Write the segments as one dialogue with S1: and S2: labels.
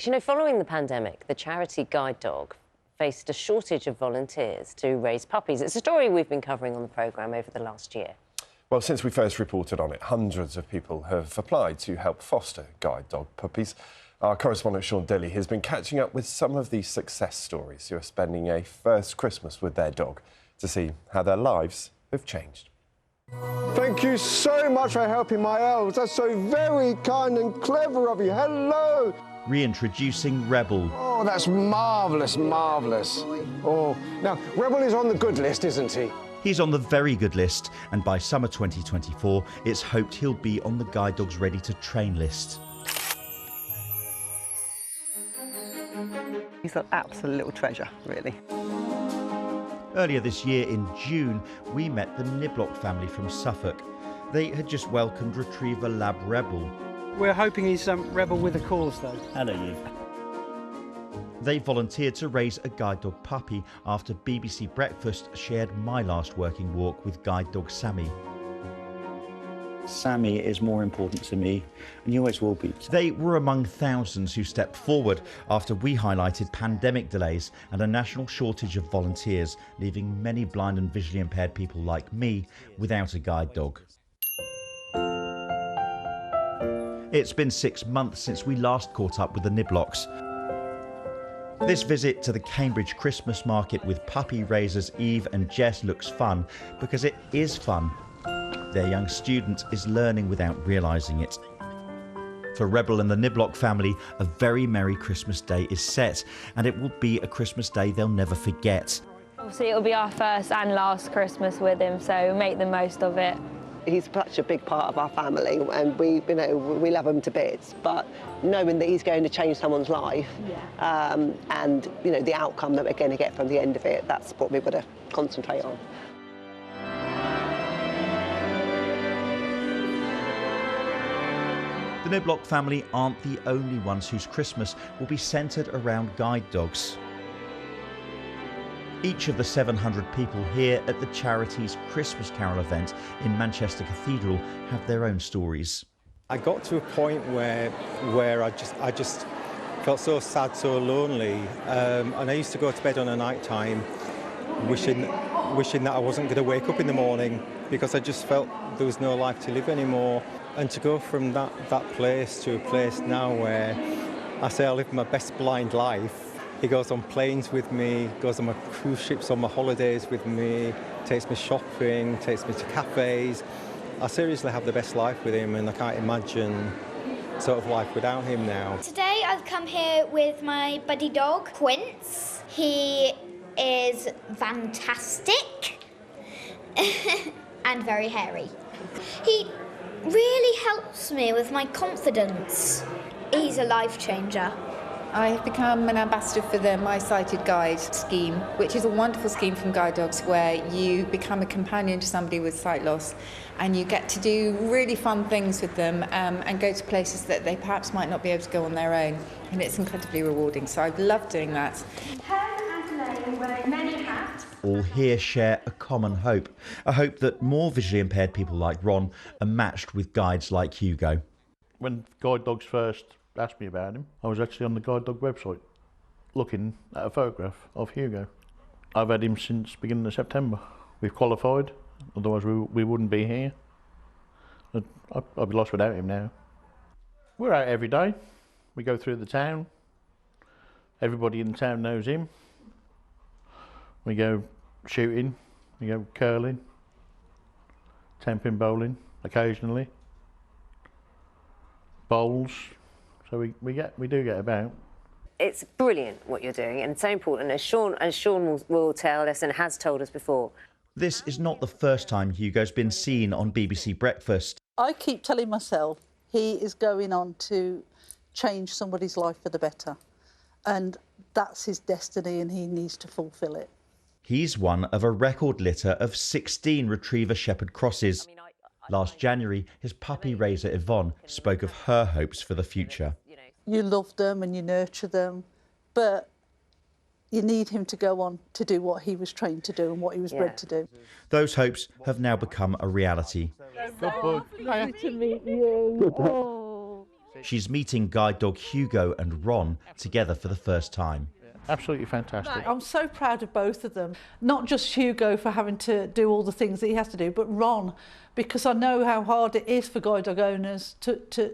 S1: You know, following the pandemic, the charity Guide Dog faced a shortage of volunteers to raise puppies. It's a story we've been covering on the programme over the last year.
S2: Well, since we first reported on it, hundreds of people have applied to help foster guide dog puppies. Our correspondent Sean Dilly has been catching up with some of these success stories who are spending a first Christmas with their dog to see how their lives have changed.
S3: Thank you so much for helping my elves. That's so very kind and clever of you. Hello.
S4: Reintroducing Rebel.
S3: Oh, that's marvellous, marvellous. Oh, now, Rebel is on the good list, isn't he?
S4: He's on the very good list, and by summer 2024, it's hoped he'll be on the Guide Dogs Ready to Train list.
S5: He's an absolute little treasure, really.
S4: Earlier this year in June, we met the Niblock family from Suffolk. They had just welcomed retriever lab Rebel.
S6: We're hoping he's Rebel with a cause, though.
S4: Hello, you. They volunteered to raise a guide dog puppy after BBC Breakfast shared my last working walk with guide dog Sammy.
S7: Sammy is more important to me, and he always will be.
S4: They were among thousands who stepped forward after we highlighted pandemic delays and a national shortage of volunteers, leaving many blind and visually impaired people like me without a guide dog. It's been 6 months since we last caught up with the Niblocks. This visit to the Cambridge Christmas market with puppy raisers Eve and Jess looks fun because it is fun. Their young student is learning without realising it. For Rebel and the Niblock family, a very merry Christmas day is set, and it will be a Christmas day they'll never forget.
S8: Obviously, it'll be our first and last Christmas with him, so make the most of it.
S5: He's such a big part of our family, and we love him to bits. But knowing that he's going to change someone's life, and the outcome that we're going to get from the end of it, that's what we've got to concentrate on.
S4: The Niblock family aren't the only ones whose Christmas will be centred around guide dogs. Each of the 700 people here at the charity's Christmas Carol event in Manchester Cathedral have their own stories.
S9: I got to a point where I just felt so sad, so lonely, and I used to go to bed on a night time wishing that I wasn't going to wake up in the morning because I just felt there was no life to live anymore. And to go from that place to a place now where I say I live my best blind life. He goes on planes with me, goes on my cruise ships on my holidays with me, takes me shopping, takes me to cafes. I seriously have the best life with him, and I can't imagine sort of life without him now.
S10: Today I've come here with my buddy dog, Quince. He is fantastic and very hairy. He really helps me with my confidence. He's a life changer.
S11: I have become an ambassador for the My Sighted Guide scheme, which is a wonderful scheme from Guide Dogs where you become a companion to somebody with sight loss and you get to do really fun things with them and go to places that they perhaps might not be able to go on their own. And it's incredibly rewarding, so I've loved doing that.
S4: All here share a common hope, a hope that more visually impaired people like Ron are matched with guides like Hugo.
S12: When Guide Dogs first asked me about him, I was actually on the Guide Dog website looking at a photograph of Hugo. I've had him since beginning of September. We've qualified, otherwise we wouldn't be here. I'd be lost without him now. We're out every day. We go through the town. Everybody in the town knows him. We go shooting, we go curling, 10-pin bowling occasionally, bowls. So we do get about.
S1: It's brilliant what you're doing, and so important, as Sean will tell us and has told us before.
S4: This is not the first time Hugo's been seen on BBC Breakfast.
S13: I keep telling myself he is going on to change somebody's life for the better, and that's his destiny and he needs to fulfil it.
S4: He's one of a record litter of 16 retriever shepherd crosses. Last January, his puppy raiser Yvonne spoke of her hopes for the future.
S13: You love them and you nurture them, but you need him to go on to do what he was trained to do and what he was bred to do.
S4: Those hopes have now become a reality.
S13: Lovely to meet you.
S4: She's meeting guide dog Hugo and Ron together for the first time.
S12: Absolutely fantastic.
S13: I'm so proud of both of them. Not just Hugo for having to do all the things that he has to do, but Ron, because I know how hard it is for guide dog owners to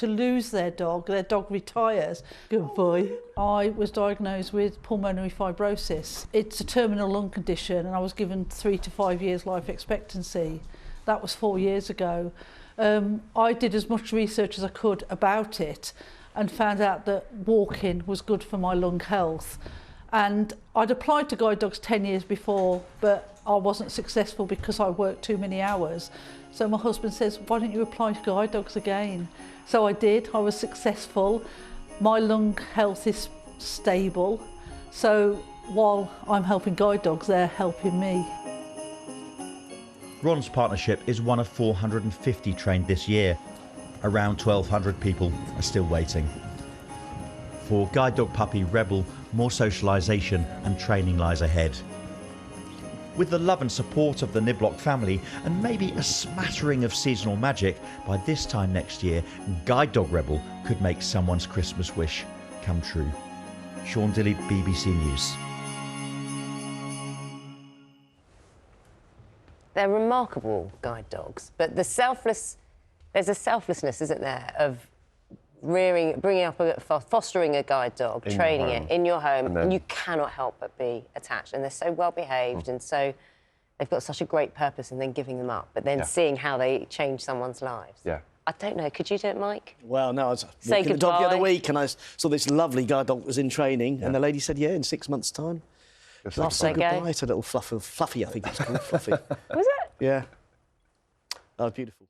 S13: lose their dog. Their dog retires. Good boy. I was diagnosed with pulmonary fibrosis. It's a terminal lung condition, and I was given 3 to 5 years life expectancy. That was 4 years ago. I did as much research as I could about it, and found out that walking was good for my lung health. And I'd applied to guide dogs 10 years before, but I wasn't successful because I worked too many hours. So my husband says, why don't you apply to guide dogs again? So I did. I was successful. My lung health is stable. So while I'm helping guide dogs, they're helping me.
S4: Ron's partnership is one of 450 trained this year. Around 1,200 people are still waiting. For guide dog puppy Rebel, more socialisation and training lies ahead. With the love and support of the Niblock family and maybe a smattering of seasonal magic, by this time next year, Guide Dog Rebel could make someone's Christmas wish come true. Sean Dilley, BBC News.
S1: They're remarkable guide dogs, but there's a selflessness, isn't there, of bringing up, fostering a guide dog, training it in your home, and you cannot help but be attached. And they're so well behaved, and so they've got such a great purpose, and then giving them up, but then seeing how they change someone's lives.
S2: Yeah.
S1: I don't know. Could you do it, Mike?
S14: Well, no, I was
S1: Say
S14: walking the dog the other
S1: goodbye.
S14: week, and I saw this lovely guide dog that was in training, and the lady said, "Yeah, in 6 months' time."
S1: Off
S14: Say
S1: they go.
S14: goodbye to little Fluffy, I think it's called Fluffy.
S1: Was it?
S14: Yeah. That was beautiful.